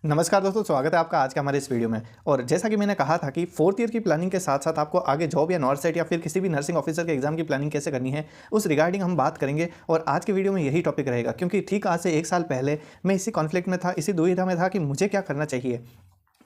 नमस्कार दोस्तों, स्वागत है आपका आज के हमारे इस वीडियो में। और जैसा कि मैंने कहा था कि फोर्थ ईयर की प्लानिंग के साथ साथ आपको आगे जॉब या नॉर्सेट या फिर किसी भी नर्सिंग ऑफिसर के एग्जाम की प्लानिंग कैसे करनी है उस रिगार्डिंग हम बात करेंगे। और आज के वीडियो में यही टॉपिक रहेगा, क्योंकि ठीक आज से 1 साल पहले मैं इसी कॉन्फ्लिक्ट में था, इसी दुविधा में था कि मुझे क्या करना चाहिए।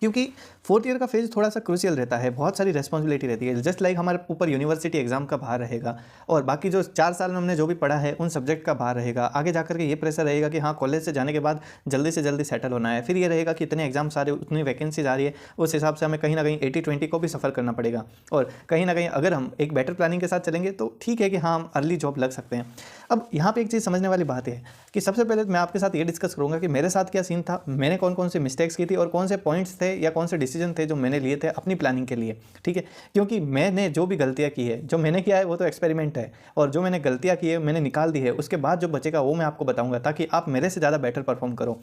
क्योंकि फोर्थ ईयर का फेज थोड़ा सा क्रूशियल रहता है, बहुत सारी रेस्पॉन्सिबिलिटी रहती है। जस्ट लाइक हमारे ऊपर यूनिवर्सिटी एग्जाम का भार रहेगा और बाकी जो 4 साल में हमने जो भी पढ़ा है उन सब्जेक्ट का भार रहेगा। आगे जाकर के ये प्रेशर रहेगा कि हाँ, कॉलेज से जाने के बाद जल्दी से जल्दी सेटल होना है। फिर ये रहेगा कि इतने एग्जाम्स आ रहे, उतनी वैकेंसीज आ रही है, उस हिसाब से हमें कहीं ना कहीं 80-20 को भी सफ़र करना पड़ेगा। और कहीं ना कहीं अगर हम एक बेटर प्लानिंग के साथ चलेंगे तो ठीक है कि हाँ, हम अर्ली जॉब लग सकते हैं। अब यहाँ पे एक चीज़ समझने वाली बात है कि सबसे पहले मैं आपके साथ ये डिस्कस करूँगा कि मेरे साथ क्या सीन था, मैंने कौन कौन से मिस्टेक्स की थी और कौन से पॉइंट्स थे या कौन से डिसीजन थे जो मैंने लिए थे अपनी प्लानिंग के लिए। ठीक है, क्योंकि मैंने जो भी गलतियाँ की है, जो मैंने किया है वो तो एक्सपेरिमेंट है, और जो मैंने गलतियाँ की है मैंने निकाल दी है। उसके बाद जो बचेगा वो मैं आपको बताऊँगा, ताकि आप मेरे से ज़्यादा बेटर परफॉर्म करो।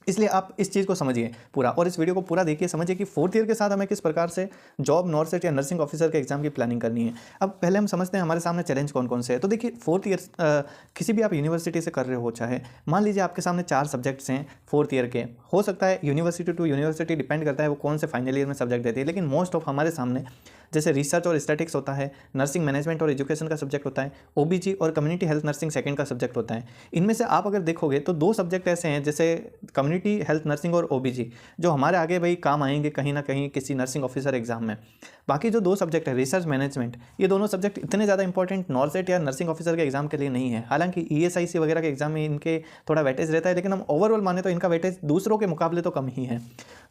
इसलिए आप इस चीज़ को समझिए पूरा, और इस वीडियो को पूरा देखिए, समझिए कि फोर्थ ईयर के साथ हमें किस प्रकार से जॉब, नॉर्सेट या नर्सिंग ऑफिसर के एग्जाम की प्लानिंग करनी है। अब पहले हम समझते हैं हमारे सामने चैलेंज कौन कौन से है। तो देखिए, फोर्थ ईयर किसी भी आप यूनिवर्सिटी से कर रहे हो, चाहे मान लीजिए आपके सामने 4 सब्जेक्ट्स हैं फोर्थ ईयर के। हो सकता है यूनिवर्सिटी टू यूनिवर्सिटी डिपेंड करता है वो कौन से फाइनल ईयर में सब्जेक्ट देती है, लेकिन मोस्ट ऑफ हमारे सामने जैसे रिसर्च और स्टैटिक्स होता है, नर्सिंग मैनेजमेंट और एजुकेशन का सब्जेक्ट होता है, ओबीजी और कम्युनिटी हेल्थ नर्सिंग सेकंड का सब्जेक्ट होता है। इनमें से आप अगर देखोगे तो 2 सब्जेक्ट ऐसे हैं, जैसे कम्युनिटी हेल्थ नर्सिंग और ओबीजी, जो हमारे आगे भाई काम आएंगे कहीं ना कहीं किसी नर्सिंग ऑफिसर एग्जाम में। बाकी जो 2 सब्जेक्ट है रिसर्च मैनेजमेंट, ये दोनों सब्जेक्ट इतने ज़्यादा इंपॉर्टेंट नॉर्सेट या नर्सिंग ऑफिसर के एग्जाम के लिए नहीं है। हालांकि ईएसआईसी वगैरह के एग्जाम में इनके थोड़ा वेटेज रहता है, लेकिन हम ओवरऑल माने तो इनका वेटेज दूसरों के मुकाबले तो कम ही है।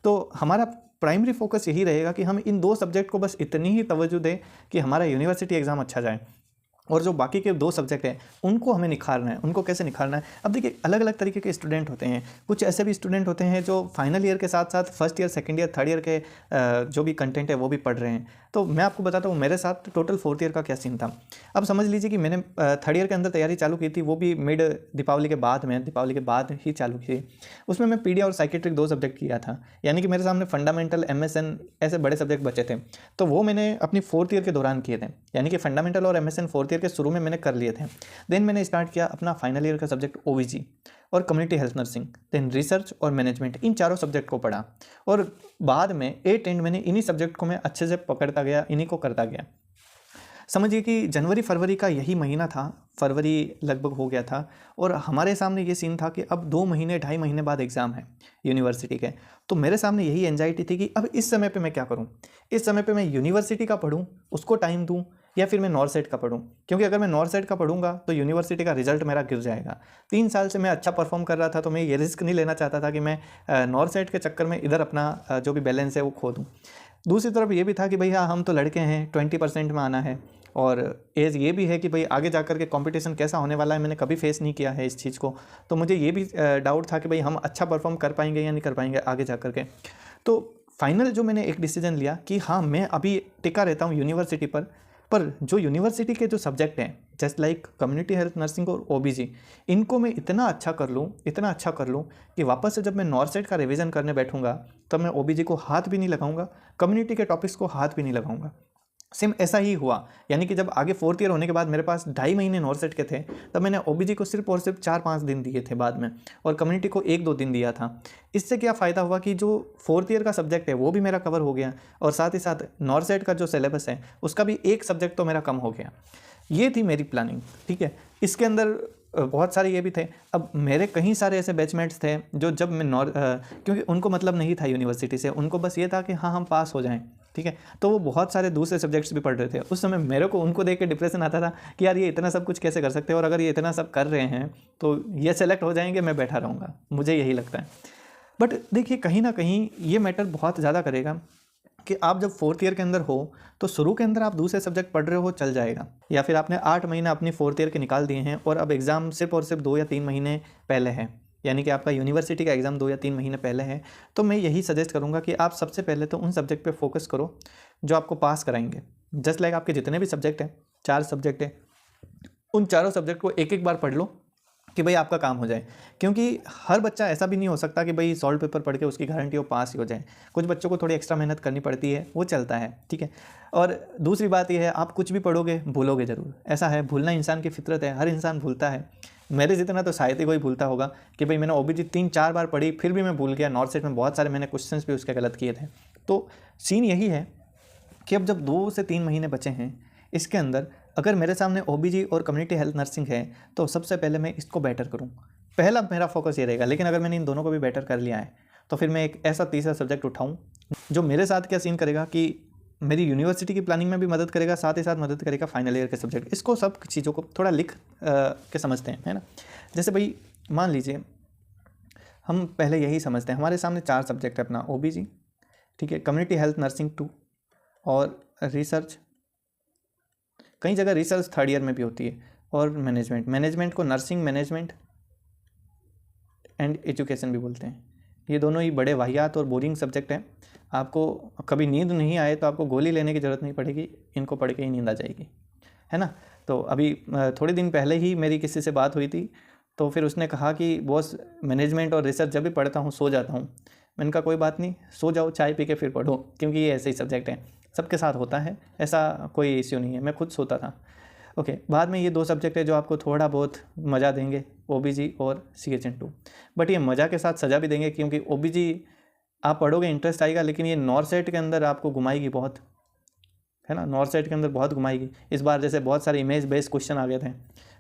तो हमारा प्राइमरी फोकस यही रहेगा कि हम इन 2 सब्जेक्ट को बस इतनी ही तवज्जो दें कि हमारा यूनिवर्सिटी एग्जाम अच्छा जाए, और जो बाकी के 2 सब्जेक्ट हैं उनको हमें निखारना है। उनको कैसे निखारना है, अब देखिए अलग अलग तरीके के स्टूडेंट होते हैं। कुछ ऐसे भी स्टूडेंट होते हैं जो फाइनल ईयर के साथ साथ first year, second year, third year के जो भी कंटेंट है वो भी पढ़ रहे हैं। तो मैं आपको बताता हूँ मेरे साथ टोटल फोर्थ ईयर का क्या सीन था। अब समझ लीजिए कि मैंने थर्ड ईयर के अंदर तैयारी चालू की थी, वो भी मिड दीपावली के बाद में, दीपावली के बाद ही चालू की। उसमें मैं पीडिया और साइकेट्रिक 2 सब्जेक्ट किया था, यानी कि मेरे सामने फंडामेंटल, एमएसएन ऐसे बड़े सब्जेक्ट बचे थे। तो वो मैंने अपनी फोर्थ ईयर के दौरान किए थे, यानी कि फंडामेंटल और एमएसएन फोर्थ ईयर के शुरू में मैंने कर लिए थे। देन मैंने स्टार्ट किया अपना फाइनल ईयर का सब्जेक्ट ओबीजी और community health nursing, then research और मैनेजमेंट, इन चारों सब्जेक्ट को पढ़ा। और बाद में एट एंड मैंने इन्हीं सब्जेक्ट को मैं अच्छे से पकड़ता गया, इन्हीं को करता गया। समझिए कि जनवरी फरवरी का यही महीना था, फरवरी लगभग हो गया था, और हमारे सामने ये सीन था कि अब 2 महीने 2.5 महीने बाद एग्ज़ाम है यूनिवर्सिटी के। तो मेरे सामने यही एंजाइटी थी कि अब इस समय पे मैं क्या करूं। इस समय पे मैं यूनिवर्सिटी का पढूं, उसको टाइम दूं, या फिर मैं नॉर्सेट का पढूं। क्योंकि अगर मैं नॉर्सेट का पढ़ूंगा तो यूनिवर्सिटी का रिजल्ट मेरा गिर जाएगा। 3 साल से मैं अच्छा परफॉर्म कर रहा था, तो मैं ये रिस्क नहीं लेना चाहता था कि मैं नॉर्सेट के चक्कर में इधर अपना जो भी बैलेंस है वो खो दूँ। दूसरी तरफ ये भी था कि भैया हम तो लड़के हैं, 20% में आना है, और एज ये भी है कि भाई आगे जाकर के कंपटीशन कैसा होने वाला है, मैंने कभी फेस नहीं किया है इस चीज़ को। तो मुझे ये भी डाउट था कि भाई हम अच्छा परफॉर्म कर पाएंगे या नहीं कर पाएंगे आगे जाकर के। तो फाइनल जो मैंने एक डिसीजन लिया कि हाँ, मैं अभी टिका रहता हूँ यूनिवर्सिटी पर जो यूनिवर्सिटी के जो सब्जेक्ट हैं, just like community health nursing और ओबीजी, इनको मैं इतना अच्छा कर लूँ कि वापस से जब मैं नॉर्सेट का रिवीजन करने बैठूंगा तब मैं ओबीजी को हाथ भी नहीं लगाऊंगा, कम्युनिटी के टॉपिक्स को हाथ भी नहीं लगाऊंगा। सेम ऐसा ही हुआ, यानी कि जब आगे फोर्थ ईयर होने के बाद मेरे पास 2.5 महीने नॉर्सेट के थे, तब मैंने ओबीजी को सिर्फ और सिर्फ 4-5 दिन दिए थे बाद में, और कम्युनिटी को 1-2 दिन दिया था। इससे क्या फ़ायदा हुआ कि जो फोर्थ ईयर का सब्जेक्ट है वो भी मेरा कवर हो गया, और साथ ही साथ नॉर्सेट का जो सिलेबस है उसका भी एक सब्जेक्ट तो मेरा कम हो गया। ये थी मेरी प्लानिंग। ठीक है, इसके अंदर बहुत सारे ये भी थे। अब मेरे कई सारे ऐसे बैचमेट्स थे जो जब मैं क्योंकि उनको मतलब नहीं था यूनिवर्सिटी से, उनको बस ये था कि हाँ, हम पास हो जाएं। ठीक है, तो वो बहुत सारे दूसरे सब्जेक्ट्स भी पढ़ रहे थे। उस समय मेरे को उनको देख के डिप्रेशन आता था कि यार ये इतना सब कुछ कैसे कर सकते हैं, और अगर ये इतना सब कर रहे हैं तो ये सेलेक्ट हो जाएंगे, मैं बैठा रहूँगा, मुझे यही लगता है। बट देखिए, कहीं ना कहीं ये मैटर बहुत ज़्यादा करेगा कि आप जब फोर्थ ईयर के अंदर हो तो शुरू के अंदर आप दूसरे सब्जेक्ट पढ़ रहे हो, चल जाएगा। या फिर आपने 8 महीने अपनी फोर्थ ईयर के निकाल दिए हैं और अब एग्ज़ाम सिर्फ और सिर्फ 2 या 3 महीने पहले है, यानी कि आपका यूनिवर्सिटी का एग्ज़ाम 2 या 3 महीने पहले है। तो मैं यही सजेस्ट करूँगा कि आप सबसे पहले तो उन सब्जेक्ट पे फोकस करो जो आपको पास कराएंगे। जस्ट लाइक आपके जितने भी सब्जेक्ट हैं, 4 सब्जेक्ट हैं, उन चारों सब्जेक्ट को एक एक बार पढ़ लो कि भाई आपका काम हो जाए। क्योंकि हर बच्चा ऐसा भी नहीं हो सकता कि भाई सॉल्व पेपर पढ़ के उसकी गारंटी हो पास ही हो जाए। कुछ बच्चों को थोड़ी एक्स्ट्रा मेहनत करनी पड़ती है, वो चलता है। ठीक है, और दूसरी बात यह है, आप कुछ भी पढ़ोगे भूलोगे ज़रूर, ऐसा है, भूलना इंसान की फितरत है, हर इंसान भूलता है। मेरे जितना तो शायद ही कोई भूलता होगा कि भाई मैंने ओबीजी 3-4 बार पढ़ी फिर भी मैं भूल गया। नॉर्थ सेट में बहुत सारे मैंने क्वेश्चंस भी उसके गलत किए थे। तो सीन यही है कि अब जब 2 से 3 महीने बचे हैं, इसके अंदर अगर मेरे सामने ओबीजी और कम्युनिटी हेल्थ नर्सिंग है तो सबसे पहले मैं इसको बेटर करूँ, पहला मेरा फोकस ये रहेगा। लेकिन अगर मैंने इन दोनों को भी बेटर कर लिया है तो फिर मैं एक ऐसा तीसरा सब्जेक्ट उठाऊँ जो मेरे साथ क्या सीन करेगा कि मेरी यूनिवर्सिटी की प्लानिंग में भी मदद करेगा, साथ ही साथ मदद करेगा फाइनल ईयर के सब्जेक्ट। इसको सब चीज़ों को थोड़ा लिख के समझते हैं, है ना। जैसे भाई मान लीजिए हम पहले यही समझते हैं, हमारे सामने 4 सब्जेक्ट है, अपना ओबीजी, ठीक है, कम्युनिटी हेल्थ नर्सिंग 2 और रिसर्च। कई जगह रिसर्च 3rd ईयर में भी होती है, और मैनेजमेंट को नर्सिंग मैनेजमेंट एंड एजुकेशन भी बोलते हैं। ये दोनों ही बड़े वाहियात और बोरिंग सब्जेक्ट हैं। आपको कभी नींद नहीं आए तो आपको गोली लेने की ज़रूरत नहीं पड़ेगी, इनको पढ़ के ही नींद आ जाएगी, है ना। तो अभी थोड़े दिन पहले ही मेरी किसी से बात हुई थी, तो फिर उसने कहा कि बॉस मैनेजमेंट और रिसर्च जब भी पढ़ता हूँ सो जाता हूँ। मैंने कहा कोई बात नहीं, सो जाओ, चाय पी के फिर पढ़ो, क्योंकि ये ऐसे ही सब्जेक्ट हैं, सबके साथ होता है, ऐसा कोई इश्यू नहीं है। मैं खुद सोता था। ओके, बाद में ये 2 सब्जेक्ट है जो आपको थोड़ा बहुत मज़ा देंगे, ओबीजी और CHN2। बट ये मज़ा के साथ सज़ा भी देंगे, क्योंकि ओबीजी आप पढ़ोगे इंटरेस्ट आएगा, लेकिन ये नॉर्थ सेट के अंदर आपको घुमाएगी बहुत, है ना। नॉर्थ सेट के अंदर बहुत घुमाएगी। इस बार जैसे बहुत सारे इमेज बेस्ड क्वेश्चन आ गए थे।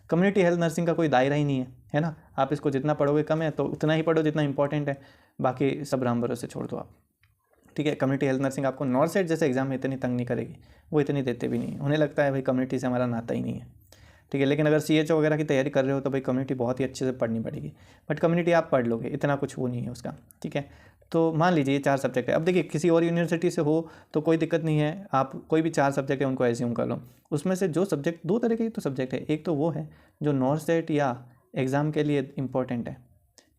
कम्युनिटी हेल्थ नर्सिंग का कोई दायरा ही नहीं है ना। आप इसको जितना पढ़ोगे कम है, तो उतना ही पढ़ो जितना इंपॉर्टेंट है, बाकी सब राम भरोसे छोड़ दो आप, ठीक है। कम्युनिटी हेल्थ नर्सिंग आपको नॉर्थ सेट जैसे एग्जाम में इतनी तंग नहीं करेगी, वो इतनी देते भी नहीं है। उन्हें लगता है भाई कम्युनिटी से हमारा नाता ही नहीं है, ठीक है। लेकिन अगर CHO वगैरह की तैयारी कर रहे हो तो भाई कम्युनिटी बहुत ही अच्छे से पढ़नी पड़ेगी, बट कम्युनिटी आप पढ़ लोगे, इतना कुछ वो नहीं है उसका, ठीक है। तो मान लीजिए ये 4 सब्जेक्ट है। अब देखिए किसी और यूनिवर्सिटी से हो तो कोई दिक्कत नहीं है, आप कोई भी 4 सब्जेक्ट है उनको एज्यूम कर लो। उसमें से जो सब्जेक्ट 2 तरह के तो सब्जेक्ट है, एक तो वो है जो नॉर्थ सेट या एग्ज़ाम के लिए इम्पोर्टेंट है,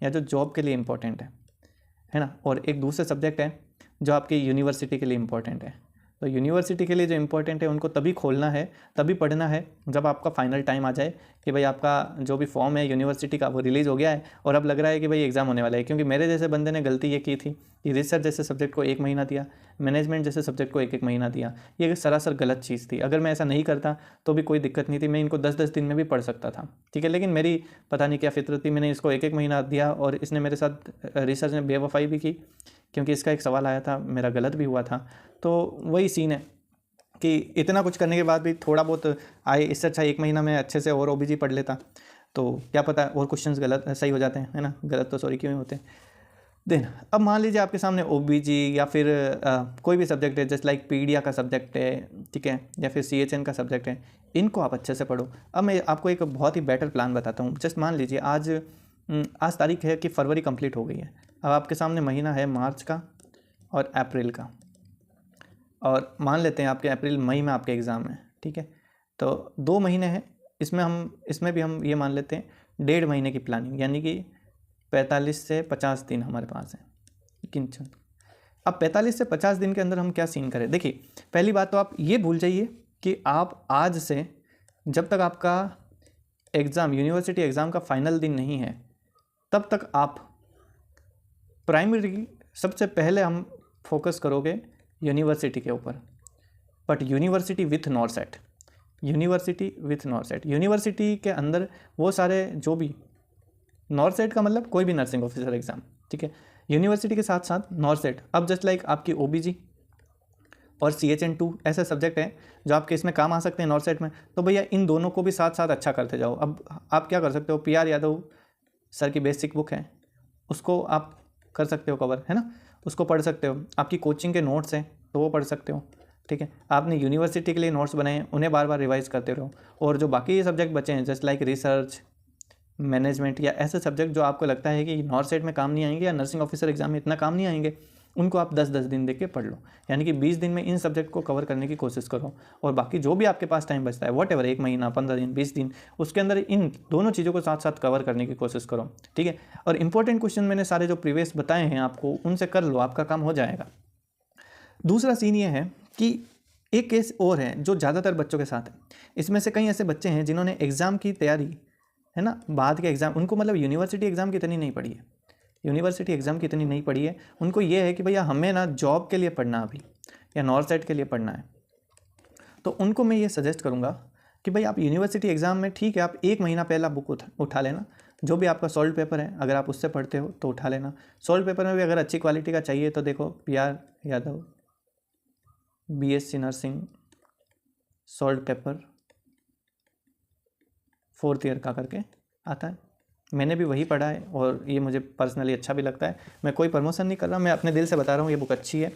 या जो जॉब के लिए इम्पोर्टेंट है ना। और एक दूसरे सब्जेक्ट है जो आपकी यूनिवर्सिटी के लिए इम्पोर्टेंट है। तो यूनिवर्सिटी के लिए जो इम्पोर्टेंट है उनको तभी खोलना है, तभी पढ़ना है जब आपका फाइनल टाइम आ जाए कि भाई आपका जो भी फॉर्म है यूनिवर्सिटी का वो रिलीज़ हो गया है और अब लग रहा है कि भाई एग्ज़ाम होने वाला है। क्योंकि मेरे जैसे बंदे ने गलती ये की थी कि रिसर्च जैसे सब्जेक्ट को 1 महीना दिया, मैनेजमेंट जैसे सब्जेक्ट को 1-1 महीना दिया। ये सरासर गलत चीज़ थी। अगर मैं ऐसा नहीं करता तो भी कोई दिक्कत नहीं थी, मैं इनको 10-10 दिन में भी पढ़ सकता था, ठीक है। लेकिन मेरी पता नहीं क्या फितरत थी, मैंने इसको 1-1 महीना दिया और इसने मेरे साथ रिसर्च में बेवफाई भी की, क्योंकि इसका एक सवाल आया था, मेरा गलत भी हुआ था। तो वही सीन है कि इतना कुछ करने के बाद भी थोड़ा बहुत आए, इससे अच्छा 1 महीना में अच्छे से और ओबीजी पढ़ लेता, तो क्या पता और क्वेश्चंस गलत सही हो जाते हैं, है ना। गलत तो सॉरी क्यों ही होते हैं। देन अब मान लीजिए आपके सामने ओबीजी या फिर कोई भी सब्जेक्ट है, जस्ट लाइक पीडिया का सब्जेक्ट है, ठीक है, या फिर CHN का सब्जेक्ट है, इनको आप अच्छे से पढ़ो। अब मैं आपको एक बहुत ही बेटर प्लान बताता हूँ। जस्ट मान लीजिए आज तारीख है कि फरवरी कंप्लीट हो गई है। अब आपके सामने महीना है मार्च का और अप्रैल का, और मान लेते हैं आपके अप्रैल मई में आपके एग्ज़ाम है, ठीक है। तो 2 महीने हैं, इसमें भी हम ये मान लेते हैं 1.5 महीने की प्लानिंग, यानी कि 45 से 50 दिन हमारे पास है। किंचन अब 45 से 50 दिन के अंदर हम क्या सीन करें। देखिए पहली बात तो आप ये भूल जाइए कि आप आज से जब तक आपका एग्ज़ाम यूनिवर्सिटी एग्ज़ाम का फाइनल दिन नहीं है तब तक आप प्राइमरी सबसे पहले हम फोकस करोगे यूनिवर्सिटी के ऊपर, but university with north set, university के अंदर वो सारे जो भी नॉर्थ सेट का मतलब कोई भी नर्सिंग ऑफिसर एग्ज़ाम, ठीक है, यूनिवर्सिटी के साथ साथ नॉर्थ सेट। अब जस्ट लाइक आपकी ओबीजी और CHN2 ऐसे सब्जेक्ट हैं जो आपके इसमें काम आ सकते हैं नॉर्थ सेट में, तो भैया इन दोनों को भी साथ साथ अच्छा करते जाओ। अब आप क्या कर सकते हो, PR यादव सर की बेसिक बुक है, उसको आप कर सकते हो कवर, है ना, उसको पढ़ सकते हो। आपकी कोचिंग के नोट्स हैं तो वो पढ़ सकते हो, ठीक है। आपने यूनिवर्सिटी के लिए नोट्स बनाए हैं, उन्हें बार बार रिवाइज करते रहो। और जो बाकी ये सब्जेक्ट बचे हैं जस्ट लाइक रिसर्च, मैनेजमेंट या ऐसे सब्जेक्ट जो आपको लगता है कि नॉर्थ सेट में काम नहीं आएंगे या नर्सिंग ऑफिसर एग्जाम में इतना काम नहीं आएंगे, उनको आप 10-10 दिन देके पढ़ लो। यानी कि 20 दिन में इन सब्जेक्ट को कवर करने की कोशिश करो, और बाकी जो भी आपके पास टाइम बचता है व्हाटएवर 1 महीना, 15 दिन, 20 दिन, उसके अंदर इन दोनों चीज़ों को साथ साथ कवर करने की कोशिश करो, ठीक है। और इंपॉर्टेंट क्वेश्चन मैंने सारे जो प्रीवियस बताए हैं आपको, उनसे कर लो, आपका काम हो जाएगा। दूसरा सीन ये है कि एक केस और है जो ज़्यादातर बच्चों के साथ है। इसमें से कई ऐसे बच्चे हैं जिन्होंने एग्ज़ाम की तैयारी, है ना, बाद के एग्ज़ाम, उनको मतलब यूनिवर्सिटी एग्ज़ाम की इतनी नहीं पड़ी है, यूनिवर्सिटी एग्ज़ाम की इतनी नहीं पड़ी है। उनको ये है कि भैया हमें ना जॉब के लिए पढ़ना अभी, या नॉर्थ सेट के लिए पढ़ना है। तो उनको मैं ये सजेस्ट करूँगा कि भाई आप यूनिवर्सिटी एग्ज़ाम में ठीक है आप 1 महीना पहला बुक उठा लेना, जो भी आपका सॉल्व पेपर है अगर आप उससे पढ़ते हो तो उठा लेना। सॉल्व पेपर में भी अगर अच्छी क्वालिटी का चाहिए तो देखो PR Yadav BSc nursing solve paper 4th year का करके आता है, मैंने भी वही पढ़ा है और ये मुझे पर्सनली अच्छा भी लगता है। मैं कोई प्रमोशन नहीं कर रहा, मैं अपने दिल से बता रहा हूँ ये बुक अच्छी है,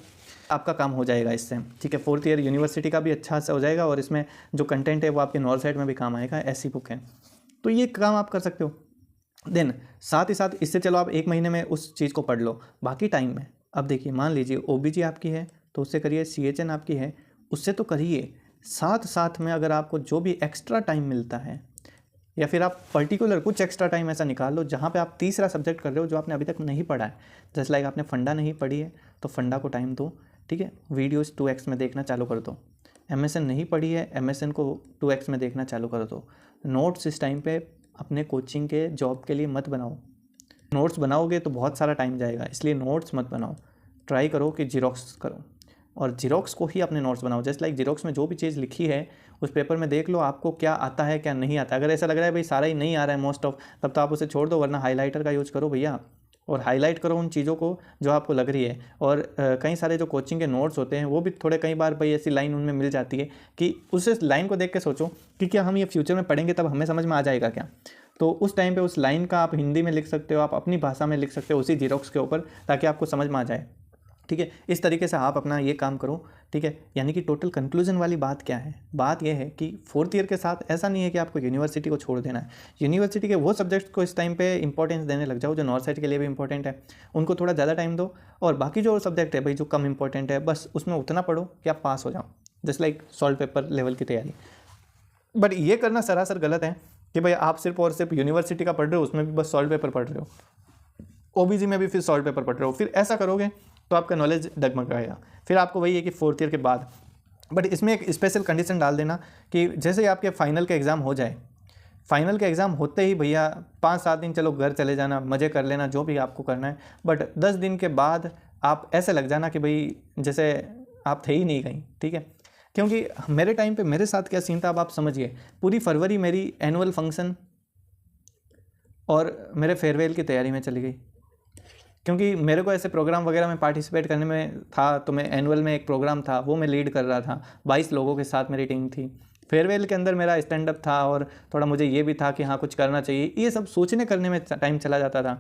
आपका काम हो जाएगा इससे, ठीक है। 4th ईयर यूनिवर्सिटी का भी अच्छा से हो जाएगा और इसमें जो कंटेंट है वो आपके नॉर्थ साइड में भी काम आएगा, ऐसी बुक है, तो ये काम आप कर सकते हो। देन साथ ही साथ इससे चलो आप 1 महीने में उस चीज़ को पढ़ लो, बाकी टाइम में अब देखिए मान लीजिए OBG आपकी है तो उससे करिए, CHN आपकी है उससे तो करिए, साथ साथ में अगर आपको जो भी एक्स्ट्रा टाइम मिलता है या फिर आप पर्टिकुलर कुछ एक्स्ट्रा टाइम ऐसा निकाल लो जहाँ पे आप तीसरा सब्जेक्ट कर रहे हो जो आपने अभी तक नहीं पढ़ा है। जैसे लाइक आपने फंडा नहीं पढ़ी है तो फंडा को टाइम दो, ठीक है, वीडियोस 2x में देखना चालू कर दो। MSN नहीं पढ़ी है, MSN को 2x में देखना चालू कर दो। नोट्स इस टाइम पे अपने कोचिंग के जॉब के लिए मत बनाओ, नोट्स बनाओगे तो बहुत सारा टाइम जाएगा, इसलिए नोट्स मत बनाओ, ट्राई करो कि जीरोक्स करो और जीरोक्स को ही अपने नोट्स बनाओ। जस्ट लाइक जीरोक्स में जो भी चीज़ लिखी है उस पेपर में देख लो आपको क्या आता है क्या नहीं आता। अगर ऐसा लग रहा है भाई सारा ही नहीं आ रहा है मोस्ट ऑफ, तब तो आप उसे छोड़ दो, वरना हाईलाइटर का यूज़ करो भैया और हाईलाइट करो उन चीज़ों को जो आपको लग रही है। और कई सारे जो कोचिंग के नोट्स होते हैं वो भी थोड़े कई बार भाई ऐसी लाइन उनमें मिल जाती है कि उस लाइन को देख के सोचो कि क्या हम ये फ्यूचर में पढ़ेंगे तब हमें समझ में आ जाएगा क्या, तो उस टाइम पे उस लाइन का आप हिंदी में लिख सकते हो, आप अपनी भाषा में लिख सकते हो उसी जीरोक्स के ऊपर, ताकि आपको समझ में आ जाए, ठीक है। इस तरीके से आप अपना ये काम करो, ठीक है। यानी कि टोटल कंक्लूजन वाली बात क्या है, बात यह है कि 4th ईयर के साथ ऐसा नहीं है कि आपको यूनिवर्सिटी को छोड़ देना है। यूनिवर्सिटी के वो सब्जेक्ट्स को इस टाइम पे इंपॉर्टेंस देने लग जाओ जो नॉर्थ साइड के लिए भी इंपॉर्टेंट है, उनको थोड़ा ज़्यादा टाइम दो, और बाकी जो सब्जेक्ट है भाई जो कम इंपॉर्टेंट है बस उसमें उतना पढ़ो कि आप पास हो जाओ, just like solve paper level की तैयारी। बट ये करना सरासर गलत है कि भाई आप सिर्फ और सिर्फ यूनिवर्सिटी का पढ़ रहे हो, उसमें भी बस सॉल्व पेपर पढ़ रहे हो, OBG में भी फिर सॉल्व पेपर पढ़ रहे हो, फिर ऐसा करोगे तो आपका नॉलेज डगमगाएगा। फिर आपको वही है कि 4th ईयर के बाद, बट इसमें एक स्पेशल कंडीशन डाल देना कि जैसे ही आपके फाइनल का एग्ज़ाम हो जाए, फाइनल का एग्ज़ाम होते ही भैया 5-7 दिन चलो घर चले जाना, मज़े कर लेना जो भी आपको करना है, बट 10 दिन के बाद आप ऐसे लग जाना कि भाई जैसे आप थे ही नहीं कहीं, ठीक है। क्योंकि मेरे टाइम पे मेरे साथ क्या सीन था अब आप समझिए, पूरी फरवरी मेरी एनुअल फंक्शन और मेरे फेयरवेल की तैयारी में चली गई, क्योंकि मेरे को ऐसे प्रोग्राम वगैरह में पार्टिसिपेट करने में था, तो मैं एनुअल में एक प्रोग्राम था वो मैं लीड कर रहा था, 22 लोगों के साथ मेरी टीम थी। फेयरवेल के अंदर मेरा स्टैंड अप था और थोड़ा मुझे ये भी था कि हाँ कुछ करना चाहिए, ये सब सोचने करने में टाइम चला जाता था।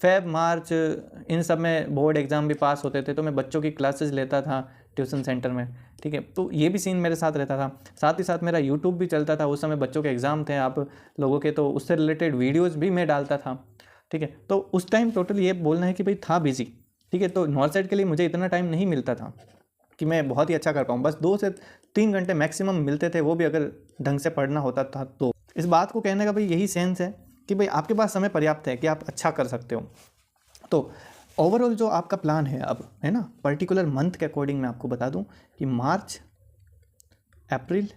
फेब मार्च इन सब में बोर्ड एग्ज़ाम भी पास होते थे, तो मैं बच्चों की क्लासेस लेता था ट्यूशन सेंटर में, ठीक है, तो ये भी सीन मेरे साथ रहता था। साथ ही साथ मेरा यूट्यूब भी चलता था, उस समय बच्चों के एग्ज़ाम थे आप लोगों के, तो उससे रिलेटेड वीडियोज़ भी मैं डालता था, ठीक है। तो उस टाइम टोटल ये बोलना है कि भाई था बिजी, ठीक है। तो नॉर्थ साइड के लिए मुझे इतना टाइम नहीं मिलता था कि मैं बहुत ही अच्छा कर पाऊँ, बस 2 से 3 घंटे मैक्सिमम मिलते थे, वो भी अगर ढंग से पढ़ना होता था तो। इस बात को कहने का भाई यही सेंस है कि भाई आपके पास समय पर्याप्त है कि आप अच्छा कर सकते हो। तो ओवरऑल जो आपका प्लान है अब, है ना, पर्टिकुलर मंथ के अकॉर्डिंग मैं आपको बता दूं कि मार्च, अप्रैल,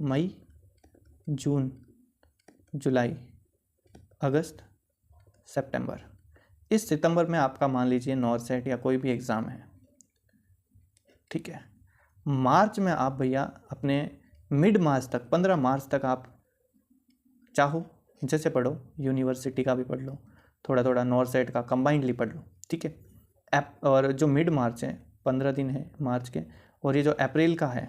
मई, जून, जुलाई, अगस्त, सितंबर, इस सितंबर में आपका मान लीजिए नॉर्थ सेट या कोई भी एग्ज़ाम है, ठीक है। मार्च में आप भैया अपने मिड मार्च तक, 15 मार्च तक आप चाहो जैसे पढ़ो, यूनिवर्सिटी का भी पढ़ लो, थोड़ा थोड़ा नॉर्थ साइड का कंबाइंडली पढ़ लो, ठीक है। और जो मिड मार्च है 15 दिन है मार्च के, और ये जो अप्रैल का है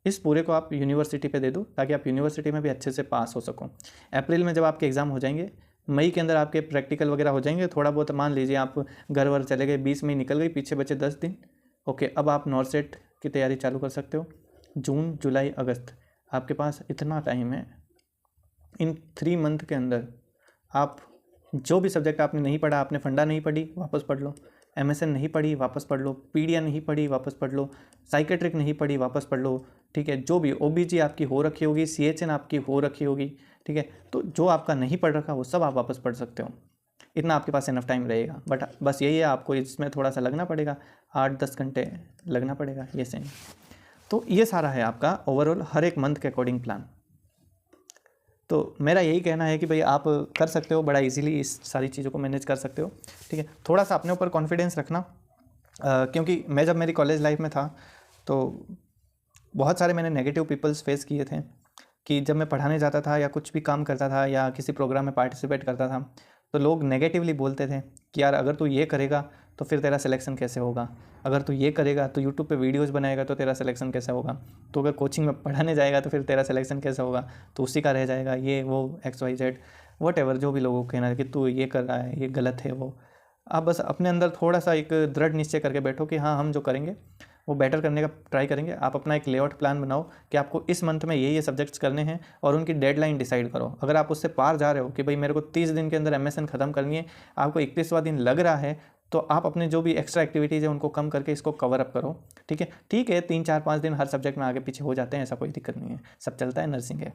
इस पूरे को आप यूनिवर्सिटी पे दे दो ताकि आप यूनिवर्सिटी में भी अच्छे से पास हो सको। अप्रैल में जब आपके एग्ज़ाम हो जाएंगे, मई के अंदर आपके प्रैक्टिकल वगैरह हो जाएंगे, थोड़ा बहुत मान लीजिए आप घर वर चले गए, 20 मई निकल गई, पीछे बचे 10 दिन, ओके, अब आप नॉर्थ सेट की तैयारी चालू कर सकते हो। जून, जुलाई, अगस्त, आपके पास इतना टाइम है, इन 3 मंथ के अंदर आप जो भी सब्जेक्ट आपने नहीं पढ़ा, आपने फंडा नहीं पढ़ी वापस पढ़ लो, MSN नहीं पढ़ी वापस पढ़ लो, पीडिया नहीं पढ़ी वापस पढ़ लो, साइकेट्रिक नहीं पढ़ी वापस पढ़ लो, ठीक है। जो भी OBG आपकी हो रखी होगी, CHN आपकी हो रखी होगी, ठीक है, तो जो आपका नहीं पढ़ रखा वो सब आप वापस पढ़ सकते हो, इतना आपके पास इनफ टाइम रहेगा। बट बस यही है, आपको इसमें थोड़ा सा लगना पड़ेगा, 8-10 घंटे लगना पड़ेगा, ये सही। तो ये सारा है आपका ओवरऑल हर एक मंथ के अकॉर्डिंग प्लान। तो मेरा यही कहना है कि भाई आप कर सकते हो, बड़ा इजीली इस सारी चीज़ों को मैनेज कर सकते हो, ठीक है। थोड़ा सा अपने ऊपर कॉन्फिडेंस रखना, क्योंकि मैं जब मेरी कॉलेज लाइफ में था तो बहुत सारे मैंने नेगेटिव पीपल्स फेस किए थे कि जब मैं पढ़ाने जाता था या कुछ भी काम करता था या किसी प्रोग्राम में पार्टिसिपेट करता था तो लोग नेगेटिवली बोलते थे कि यार अगर तू ये करेगा तो फिर तेरा सिलेक्शन कैसे होगा, अगर तू ये करेगा तो यूट्यूब पे वीडियोस बनाएगा तो तेरा सिलेक्शन कैसे होगा, तो अगर कोचिंग में पढ़ाने जाएगा तो फिर तेरा सिलेक्शन कैसे होगा, तो उसी का रह जाएगा, ये वो XYZ वट एवर जो भी लोगों को कहना है कि तू ये कर रहा है ये गलत है। वो आप बस अपने अंदर थोड़ा सा एक दृढ़ निश्चय करके बैठो कि हाँ हम जो करेंगे वो बेटर करने का ट्राई करेंगे। आप अपना एक लेआउट प्लान बनाओ कि आपको इस मंथ में ये सब्जेक्ट्स करने हैं और उनकी डेडलाइन डिसाइड करो। अगर आप उससे पार जा रहे हो कि भाई मेरे को 30 दिन के अंदर MSN ख़त्म करनी है, आपको 21वां दिन लग रहा है, तो आप अपने जो भी एक्स्ट्रा एक्टिविटीज़ है उनको कम करके इसको कवर अप करो। ठीक है 3 4 5 दिन हर सब्जेक्ट में आगे पीछे हो जाते हैं, ऐसा कोई दिक्कत नहीं है, सब चलता है, नर्सिंग है।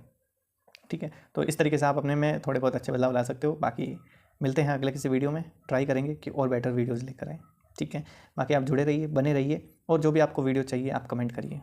ठीक है, तो इस तरीके से आप अपने में थोड़े बहुत अच्छे बदलाव ला सकते हो। बाकी मिलते हैं अगले किसी वीडियो में, ट्राई करेंगे कि और बेटर वीडियोज़ लेकर आए। ठीक है, बाकी आप जुड़े रहिए, बने रहिए, और जो भी आपको वीडियो चाहिए आप कमेंट करिए।